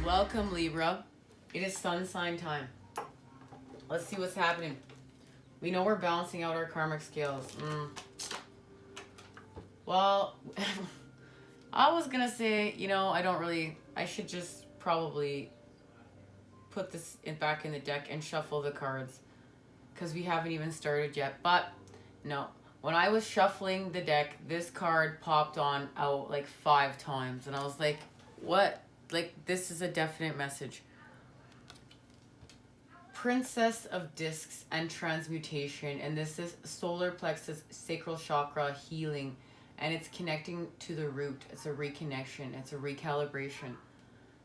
Welcome, Libra. It is sun sign time. Let's see what's happening. We know we're balancing out our karmic scales. Well, I was gonna say, I should just probably put this back in the deck and shuffle the cards because we haven't even started yet. But no, when I was shuffling the deck, this card popped out like 5 times, and I was like, what? Like, this is a definite message. Princess of Discs and Transmutation, and this is solar plexus, sacral chakra healing, and it's connecting to the root. It's a reconnection. It's a recalibration,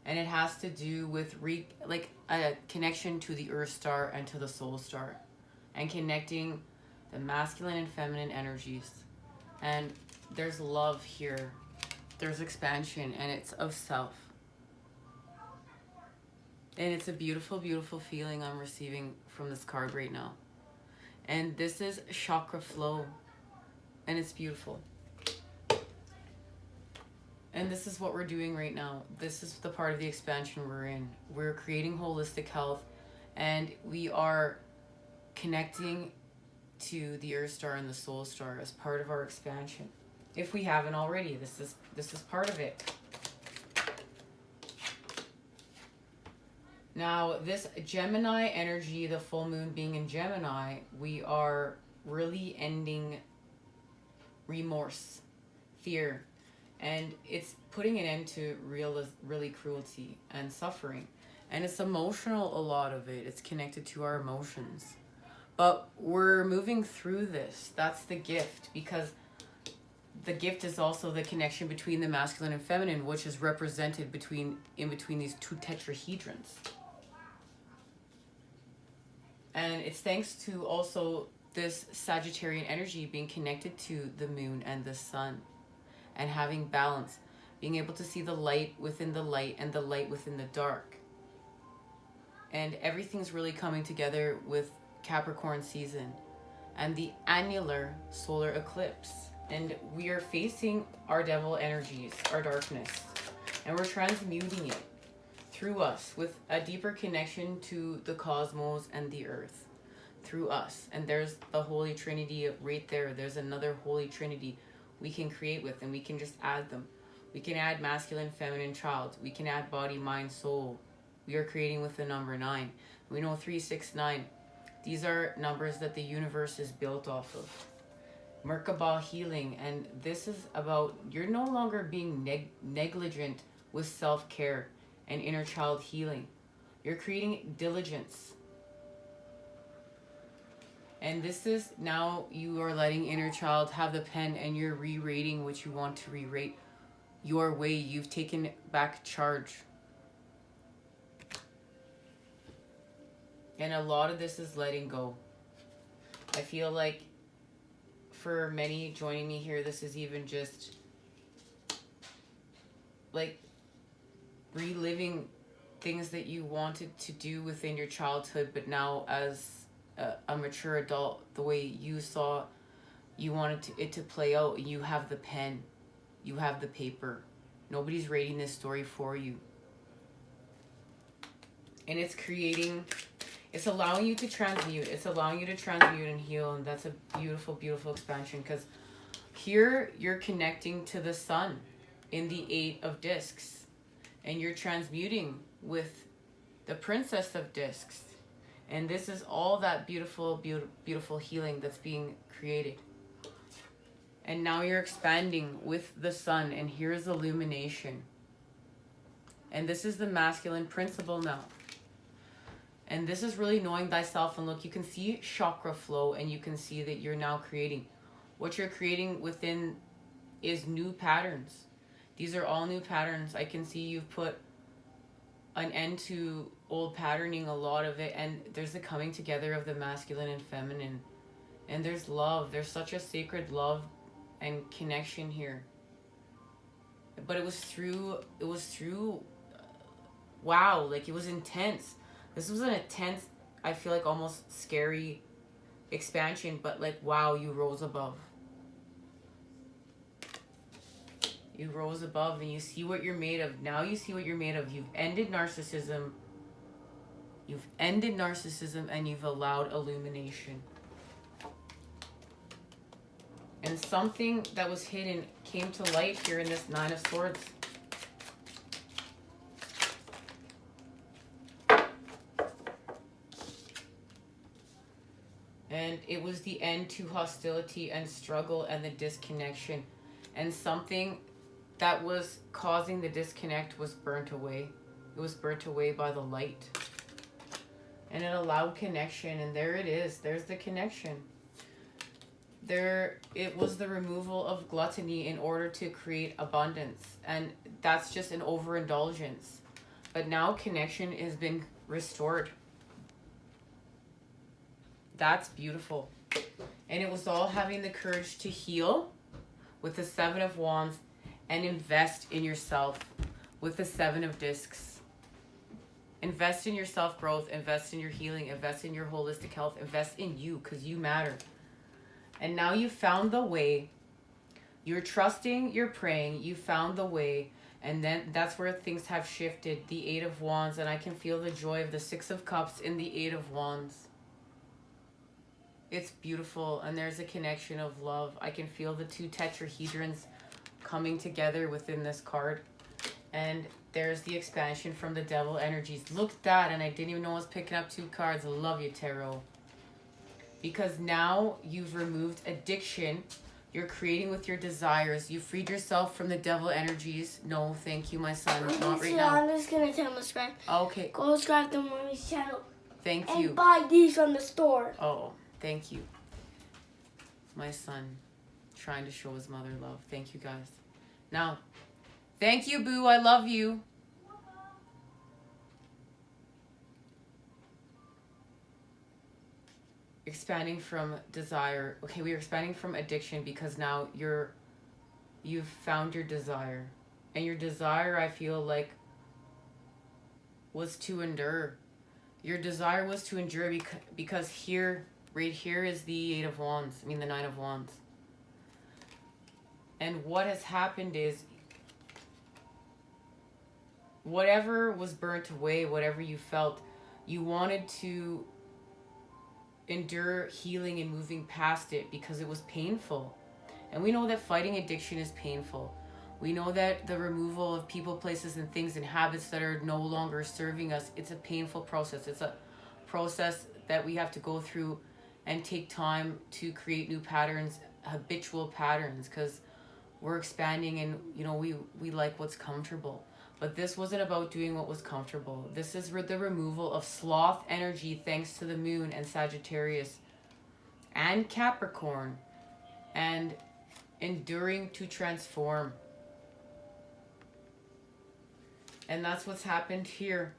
and it has to do with a connection to the Earth star and to the Soul star, and connecting the masculine and feminine energies. And there's love here. There's expansion, and it's of self. And it's a beautiful, beautiful feeling I'm receiving from this card right now. And this is chakra flow. And it's beautiful. And this is what we're doing right now. This is the part of the expansion we're in. We're creating holistic health. And we are connecting to the Earth star and the Soul star as part of our expansion. If we haven't already, this is part of it. Now, this Gemini energy, the full moon being in Gemini, we are really ending remorse, fear, and it's putting an end to really cruelty and suffering. And it's emotional, a lot of it. It's connected to our emotions. But we're moving through this. That's the gift, because the gift is also the connection between the masculine and feminine, which is represented in between these two tetrahedrons. And it's thanks to also this Sagittarian energy being connected to the moon and the sun, and having balance, being able to see the light within the light and the light within the dark. And everything's really coming together with Capricorn season and the annular solar eclipse. And we are facing our devil energies, our darkness, and we're transmuting it through us with a deeper connection to the cosmos and the earth through us. And there's the Holy Trinity right there. There's another Holy Trinity we can create with, and we can just add them. We can add masculine, feminine, child. We can add body, mind, soul. We are creating with the number 9. We know 3, 6, 9. These are numbers that the universe is built off of. Merkaba healing, and this is about you're no longer being negligent with self-care and inner child healing. You're creating diligence. And this is now you are letting inner child have the pen, and you're re-rating what you want to re-rate your way. You've taken back charge. And a lot of this is letting go. I feel like for many joining me here, this is even just like reliving things that you wanted to do within your childhood, but now as a mature adult, the way you saw you wanted it to play out. You have the pen, you have the paper. Nobody's rating this story for you. And it's allowing you to transmute. It's allowing you to transmute and heal. And that's a beautiful, beautiful expansion, because here you're connecting to the sun in the 8 of discs. And you're transmuting with the Princess of Discs. And this is all that beautiful, beautiful healing that's being created. And now you're expanding with the sun. And here's illumination. And this is the masculine principle now. And this is really knowing thyself. And look, you can see chakra flow, and you can see that you're now creating. What you're creating within is new patterns. These are all new patterns. I can see you've put an end to old patterning, a lot of it. And there's the coming together of the masculine and feminine. And there's love. There's such a sacred love and connection here. But it was through, wow, like it was intense. This was an intense, I feel like almost scary expansion, but like, wow, you rose above. You rose above and you see what you're made of. Now you see what you're made of. You've ended narcissism. You've ended narcissism and you've allowed illumination. And something that was hidden came to light here in this Nine of Swords. And it was the end to hostility and struggle and the disconnection. And something that was causing the disconnect was burnt away. It was burnt away by the light. And it allowed connection. And there it is. There's the connection. It was the removal of gluttony in order to create abundance. And that's just an overindulgence. But now connection has been restored. That's beautiful. And it was all having the courage to heal with the Seven of Wands and invest in yourself with the Seven of Discs. Invest in your self-growth, invest in your healing, invest in your holistic health, invest in you because you matter. And now you found the way. You're trusting, you're praying, you found the way. And then that's where things have shifted. The Eight of Wands, and I can feel the joy of the Six of Cups in the Eight of Wands. It's beautiful, and there's a connection of love. I can feel the two tetrahedrons coming together within this card. And there's the expansion from the devil energies. Look at that, and I didn't even know I was picking up two cards. I love you, Tarot. Because now you've removed addiction. You're creating with your desires. You freed yourself from the devil energies. No, thank you, my son. Not right now. I'm just going to tell him to subscribe. Okay. Go subscribe to Mommy's channel. Thank and you. And buy these from the store. Oh, thank you. My son trying to show his mother love. Thank you, guys. Now, thank you, Boo. I love you. Expanding from desire. Okay, we are expanding from addiction because now you've found your desire. And your desire, I feel like, was to endure. Your desire was to endure because here, right here is the Eight of Wands. I mean, the Nine of Wands. And what has happened is, whatever was burnt away, whatever you felt, you wanted to endure healing and moving past it because it was painful. And we know that fighting addiction is painful. We know that the removal of people, places, and things and habits that are no longer serving us, it's a painful process. It's a process that we have to go through and take time to create new patterns, habitual patterns, because we're expanding and, you know, we like what's comfortable. But this wasn't about doing what was comfortable. This is the removal of sloth energy thanks to the moon and Sagittarius and Capricorn, and enduring to transform. And that's what's happened here.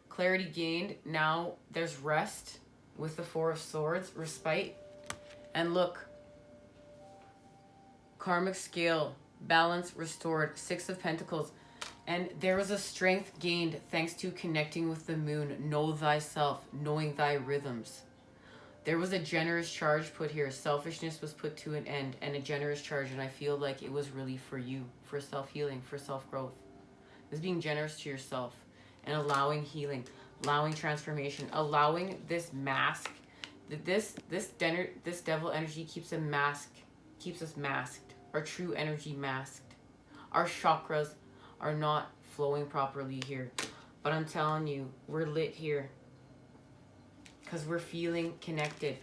Clarity gained. Now there's rest with the Four of Swords, respite. And look, karmic scale, balance restored, Six of Pentacles. And there was a strength gained thanks to connecting with the moon. Know thyself, knowing thy rhythms. There was a generous charge put here. Selfishness was put to an end, and a generous charge. And I feel like it was really for you, for self-healing, for self-growth. It's being generous to yourself and allowing healing, allowing transformation, allowing this mask. This devil energy keeps us masked. Our true energy masked. Our chakras are not flowing properly here. But I'm telling you, we're lit here. Because we're feeling connected.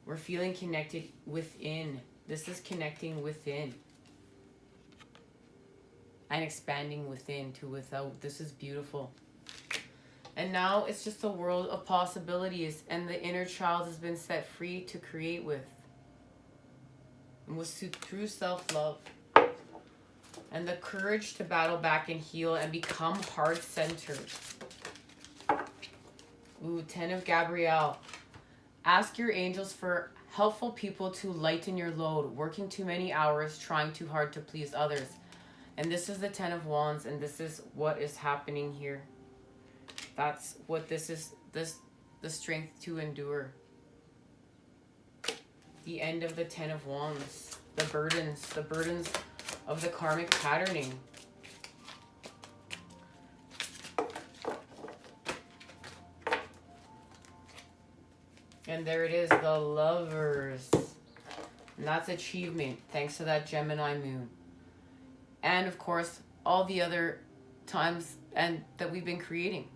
We're feeling connected within. This is connecting within. And expanding within to without. This is beautiful. And now it's just a world of possibilities. And the inner child has been set free to create with. And was through self-love. And the courage to battle back and heal and become heart-centered. Ooh, 10 of Gabrielle. Ask your angels for helpful people to lighten your load. Working too many hours, trying too hard to please others. And this is the 10 of Wands, and this is what is happening here. That's what this is, the strength to endure. The end of the 10 of Wands. the burdens of the karmic patterning. And there it is, the Lovers. And that's achievement, thanks to that Gemini moon. And of course, all the other times and that we've been creating.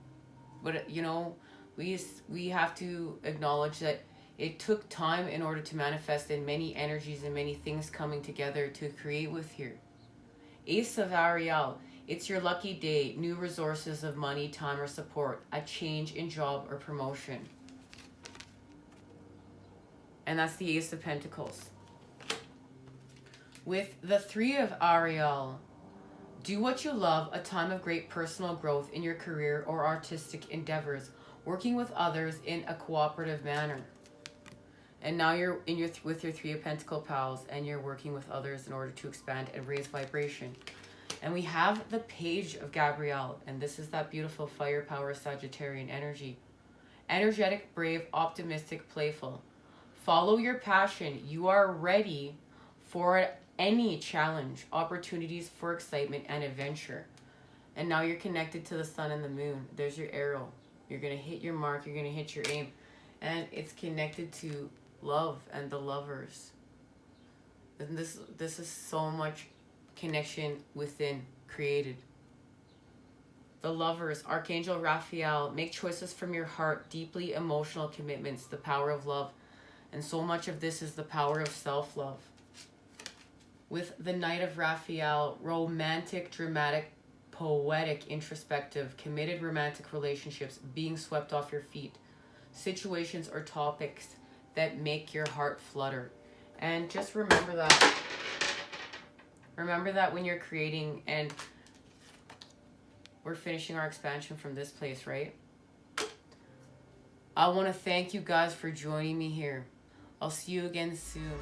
But you know, we have to acknowledge that it took time in order to manifest in many energies and many things coming together to create with here. Ace of Ariel. It's your lucky day. New resources of money, time, or support. A change in job or promotion. And that's the Ace of Pentacles. With the Three of Ariel, do what you love, a time of great personal growth in your career or artistic endeavors, working with others in a cooperative manner. And now you're with your Three of Pentacle pals, and you're working with others in order to expand and raise vibration. And we have the Page of Gabrielle, and this is that beautiful firepower Sagittarian energy. Energetic, brave, optimistic, playful. Follow your passion. You are ready for any challenge, opportunities for excitement and adventure. And now you're connected to the sun and the moon. There's your arrow. You're going to hit your mark. You're going to hit your aim. And it's connected to love and the Lovers. And this is so much connection within created. The Lovers, Archangel Raphael, make choices from your heart, deeply emotional commitments, the power of love. And so much of this is the power of self-love. With the Knight of Raphael, romantic, dramatic, poetic, introspective, committed romantic relationships being swept off your feet. Situations or topics that make your heart flutter. And just remember that. Remember that when you're creating, and we're finishing our expansion from this place, right? I want to thank you guys for joining me here. I'll see you again soon.